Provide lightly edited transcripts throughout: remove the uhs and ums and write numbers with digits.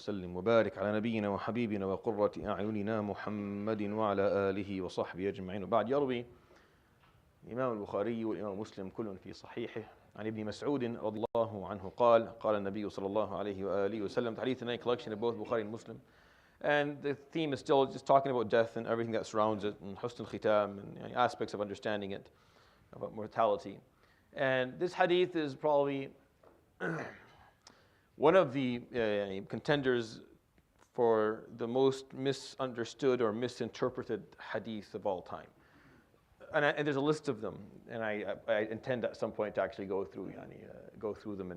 وسلم وبارك على نبينا وحبيبنا وقرة أعيننا محمد وعلى آله وصحبه أجمعين. وبعد، يروي الإمام البخاري والإمام مسلم كل في صحيحه عن ابن مسعود رضي الله عنه قال قال النبي صلى الله عليه وآله وسلم. The hadith in a collection of both Bukhari and Muslim. And the theme is still just talking about death and everything that surrounds it, and husn al-khitam, and aspects of understanding it, about mortality. And this hadith is probably one of the contenders for the most misunderstood or misinterpreted hadith of all time. And there's a list of them, and I intend at some point to actually go through them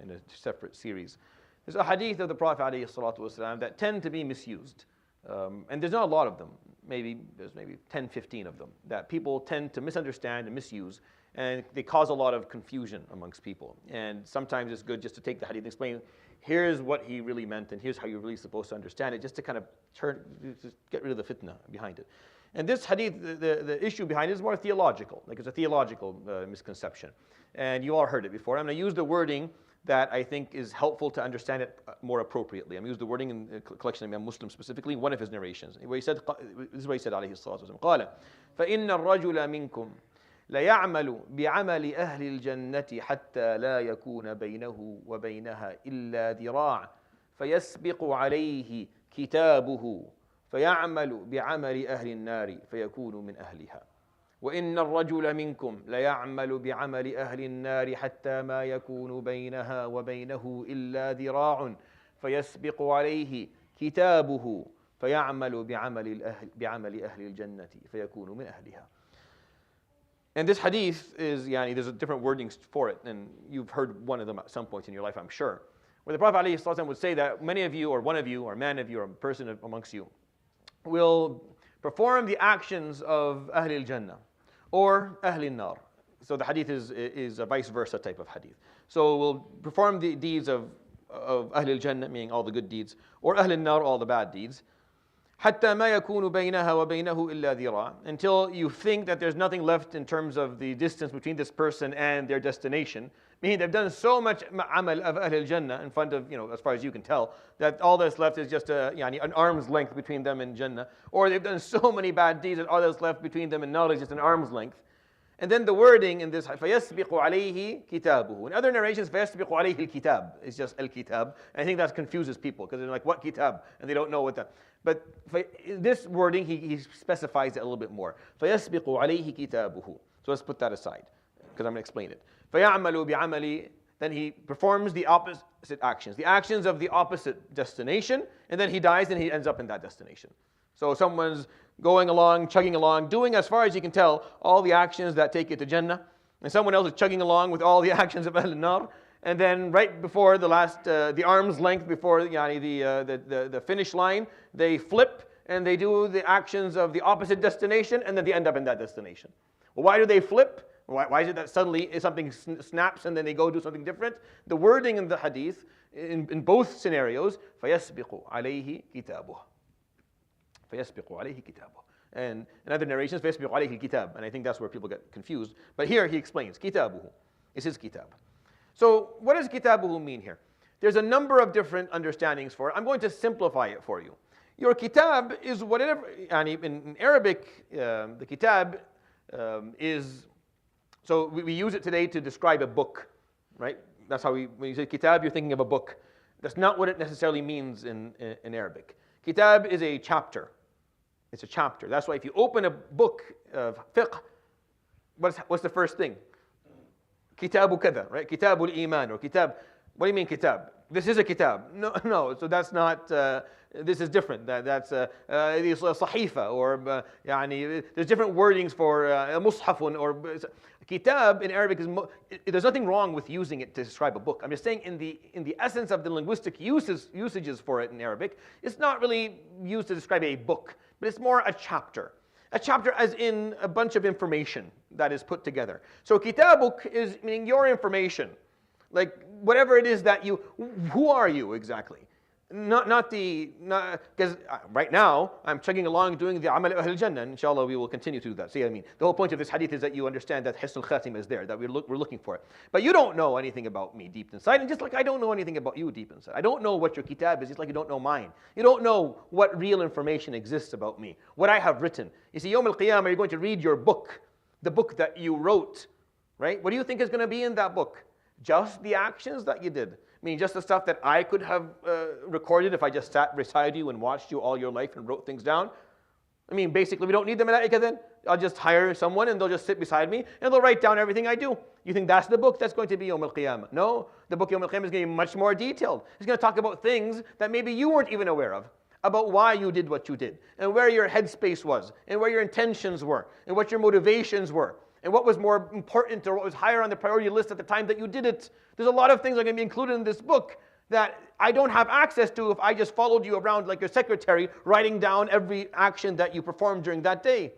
in a separate series. There's a hadith of the Prophet ﷺ that tend to be misused, and there's not a lot of them. There's maybe 10, 15 of them that people tend to misunderstand and misuse, and they cause a lot of confusion amongst people. And sometimes it's good just to take the hadith and explain, here's what he really meant, and here's how you're really supposed to understand it, just to kind of just get rid of the fitna behind it. And this hadith, the issue behind it is more theological, like it's a theological misconception. And you all heard it before. I'm going to use the wording that I think is helpful to understand it more appropriately. I'm going to use the wording in the collection of Imam Muslim specifically, one of his narrations. This is what he said, عليه الصلاة والسلام. قال فإن الرجل منكم ليعمل بعمل أهل الجنة حتى لا يكون بينه وبينها إلا ذراع فيسبق عليه كتابه فيعمل بعمل أهل النار فيكون من أهلها. وإن الرجل منكم ليعمل بعمل أهل النار حتى ما يكون بينها وبينه إلا ذراع فيسبق عليه كتابه فيعمل بعمل أهل الجنة فيكون من أهلها. And this hadith is, there's a different wordings for it, and you've heard one of them at some point in your life, I'm sure, where the Prophet ﷺ would say that many of you, or one of you, or a man of you, or a person amongst you, will perform the actions of Ahl al-Jannah or Ahl al-Nar. So the hadith is a vice versa type of hadith. So we'll perform the deeds of Ahl al-Jannah, meaning all the good deeds, or Ahl al-Nar, all the bad deeds. حتى ما يكون بينها وبينه إلا ذراع, until you think that there's nothing left in terms of the distance between this person and their destination. Meaning they've done so much amal of Ahl al-Jannah in front of, as far as you can tell, that all that's left is just an arm's length between them and Jannah. Or they've done so many bad deeds that all that's left between them and knowledge is just an arm's length. And then the wording in this, فَيَسْبِقُ عَلَيْهِ كِتَابُهُ. In other narrations, فَيَسْبِقُ عَلَيْهِ الْكِتَاب. It's just al-kitab. And I think that confuses people, because they're like, what kitab? And they don't know what that. But this wording, he specifies it a little bit more. فَيَسْبِقُ عَلَيْهِ كِتَابُهُ. So let's put that aside, because I'm going to explain it. فَيَعْمَلُ بِعَمَلِ. Then he performs the opposite actions. The actions of the opposite destination, and then he dies and he ends up in that destination. So someone's going along, chugging along, doing, as far as you can tell, all the actions that take you to Jannah. And someone else is chugging along with all the actions of Ahl al-Nar. And then right before the last, the arm's length before the finish line, they flip and they do the actions of the opposite destination, and then they end up in that destination. Well, why do they flip? Why is it that suddenly something snaps and then they go do something different? The wording in the hadith, in both scenarios, فَيَسْبِقُ عَلَيْهِ كِتَابُهُ. فَيَسْبِقُ عَلَيْهِ كِتَابُهُ. And in other narrations, فَيَسْبِقُ عَلَيْهِ الْكِتَابُ. And I think that's where people get confused. But here he explains, كِتَابُهُ. It's his kitab. So what does kitabuhu mean here? There's a number of different understandings for it. I'm going to simplify it for you. Your kitab is whatever, in Arabic, the kitab is, so we use it today to describe a book, right? That's how when you say kitab, you're thinking of a book. That's not what it necessarily means in Arabic. Kitab is a chapter. It's a chapter. That's why if you open a book of fiqh, what's the first thing? Kitabu kada, right? Kitabul iman, or kitab. What do you mean kitab? This is a kitab. No. So that's not. This is different. That's sahifa, or there's different wordings for mushafun, or kitab in Arabic is. There's nothing wrong with using it to describe a book. I'm just saying in the essence of the linguistic usages for it in Arabic, it's not really used to describe a book, but it's more a chapter. A chapter as in a bunch of information that is put together. So kitabuk is meaning your information. Like whatever it is that who are you exactly? Because right now I'm chugging along doing the amal ahl jannah, and inshallah we will continue to do that. See, I mean, the whole point of this hadith is that you understand that hisnul khatim is there, that we're looking for it. But you don't know anything about me deep inside, and just like I don't know anything about you deep inside. I don't know what your kitab is, just like you don't know mine. You don't know what real information exists about me, what I have written. You see, Yawm al-Qiyamah, you're going to read your book, the book that you wrote, right? What do you think is going to be in that book? Just the actions that you did. I mean, just the stuff that I could have recorded if I just sat beside you and watched you all your life and wrote things down. I mean, basically, we don't need the malaika then. I'll just hire someone and they'll just sit beside me and they'll write down everything I do. You think that's the book that's going to be Yawm al-Qiyamah? No, the book Yawm al-Qiyamah is going to be much more detailed. It's going to talk about things that maybe you weren't even aware of, about why you did what you did, and where your headspace was, and where your intentions were, and what your motivations were, and what was more important or what was higher on the priority list at the time that you did it. There's a lot of things that are going to be included in this book that I don't have access to if I just followed you around like your secretary, writing down every action that you performed during that day.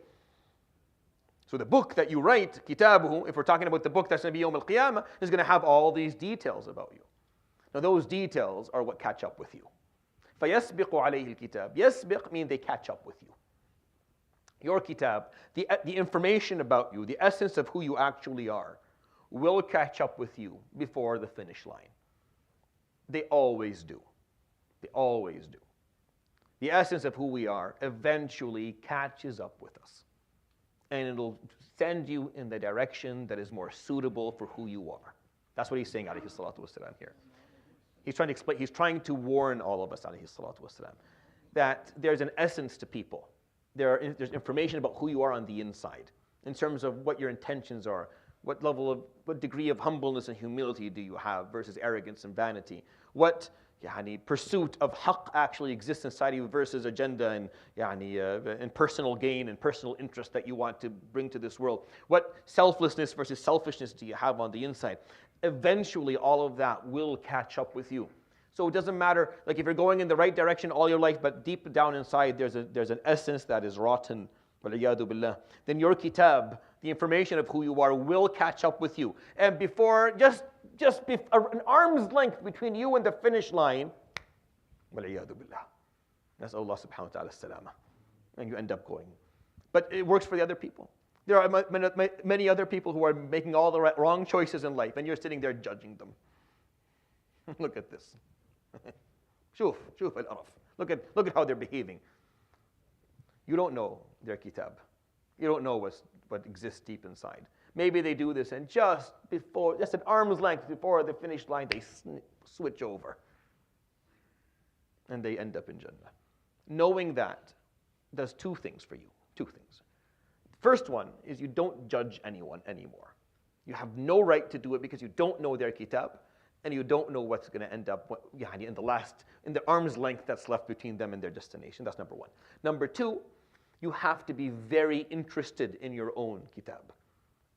So the book that you write, kitabuhu, if we're talking about the book that's going to be Yawm al-Qiyamah, is going to have all these details about you. Now those details are what catch up with you. فَيَسْبِقُ عَلَيْهِ الْكِتَابِ. Yasbiq means they catch up with you. Your kitab, the information about you, the essence of who you actually are, will catch up with you before the finish line. They always do. They always do. The essence of who we are eventually catches up with us. And it'll send you in the direction that is more suitable for who you are. That's what he's saying, alayhi salatu wasalam, here. He's trying to explain, he's trying to warn all of us, alayhi salatu wasalam, that there's an essence to people. There's information about who you are on the inside, in terms of what your intentions are, what degree of humbleness and humility do you have versus arrogance and vanity, what pursuit of haqq actually exists inside of you versus agenda and personal gain and personal interest that you want to bring to this world. What selflessness versus selfishness do you have on the inside? Eventually all of that will catch up with you. So it doesn't matter, like if you're going in the right direction all your life, but deep down inside there's an essence that is rotten, then your kitab, the information of who you are, will catch up with you. And before, just an arm's length between you and the finish line, that's Allah subhanahu wa ta'ala salama. And you end up going. But it works for the other people. There are many other people who are making all the wrong choices in life, and you're sitting there judging them. Look at this. Shuf al-araf. Look at how they're behaving. You don't know their kitab. You don't know what exists deep inside. Maybe they do this, and just an arm's length before the finish line, they switch over. And they end up in Jannah. Knowing that does two things for you. Two things. First one is you don't judge anyone anymore. You have no right to do it because you don't know their kitab, and you don't know what's going to end up in the arm's length that's left between them and their destination. That's number one. Number two, you have to be very interested in your own kitab.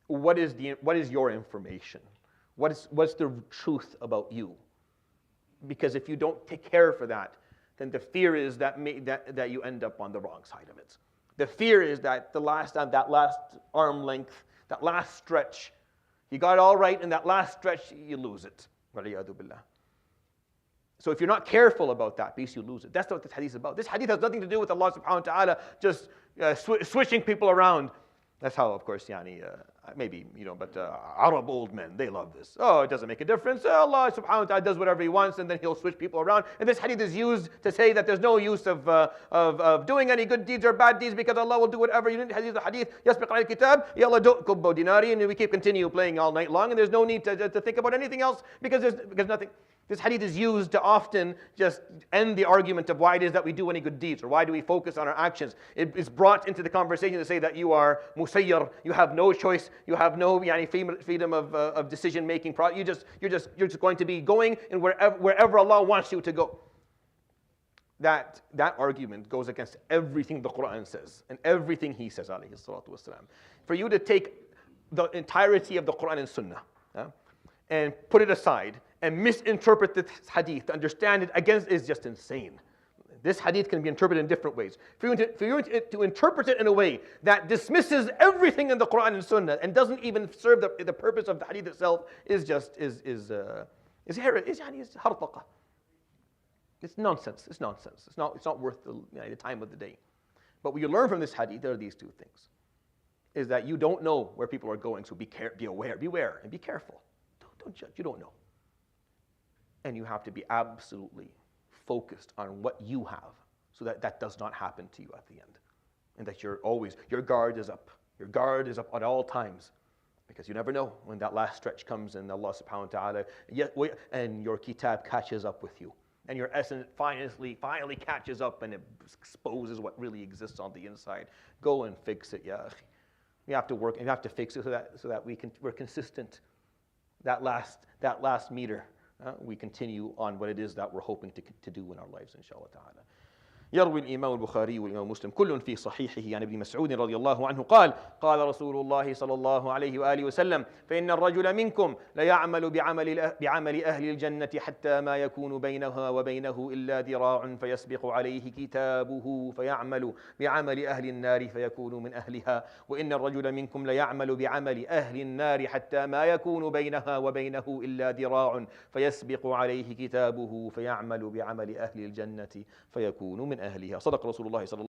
What is your information? What's the truth about you? Because if you don't take care for that, then the fear is that you end up on the wrong side of it. The fear is that that last arm length, that last stretch, you got it all right, and that last stretch, you lose it. So if you're not careful about that piece, you lose it. That's what this hadith is about. This hadith has nothing to do with Allah subhanahu wa ta'ala just switching people around. That's how, of course, maybe, but Arab old men, they love this. Oh, it doesn't make a difference. Allah subhanahu wa ta'ala does whatever He wants, and then He'll switch people around. And this hadith is used to say that there's no use of doing any good deeds or bad deeds because Allah will do whatever. You didn't hadith the hadith, yasbiq al kitab, ya Allah don't kubbo dinari, and we keep continue playing all night long, and there's no need to think about anything else because nothing. This hadith is used to often just end the argument of why it is that we do any good deeds or why do we focus on our actions. It is brought into the conversation to say that you are musayyar, you have no choice, you have no freedom of decision making. You're just going to be going in wherever Allah wants you to go. That argument goes against everything the Quran says and everything He says, alayhi salatu wasalam. For you to take the entirety of the Quran and Sunnah and put it aside and misinterpret this hadith, to understand it against is just insane. This hadith can be interpreted in different ways. For you to interpret it in a way that dismisses everything in the Quran and Sunnah and doesn't even serve the purpose of the hadith itself is hartaqa. It's nonsense. It's nonsense. It's not worth the time of the day. But what you learn from this hadith, there are these two things. Is that you don't know where people are going, so be aware, and be careful. Don't judge, you don't know. And you have to be absolutely focused on what you have, so that that does not happen to you at the end. And that your guard is up. Your guard is up at all times. Because you never know when that last stretch comes and Allah subhanahu wa ta'ala, and your kitab catches up with you. And your essence finally catches up and it exposes what really exists on the inside. Go and fix it, ya akhi. We have to work and we have to fix it so that we're consistent. That last meter, we continue on what it is that we're hoping to do in our lives, inshallah ta'ala. يروي الإمام البخاري والإمام مسلم كل في صحيحه عن ابن مسعود رضي الله عنه قال قال رسول الله صلى الله عليه وآله وسلم فإن الرجل منكم ليعمل بعمل أهل الجنة حتى ما يكون بينها وبينه إلا ذراع فيسبق عليه كتابه فيعمل بعمل أهل النار فيكون من أهلها وإن الرجل منكم ليعمل بعمل أهل النار حتى ما يكون بينها وبينه إلا ذراع فيسبق عليه كتابه فيعمل بعمل أهل الجنة فيكون من أهلها. صدق رسول الله صلى الله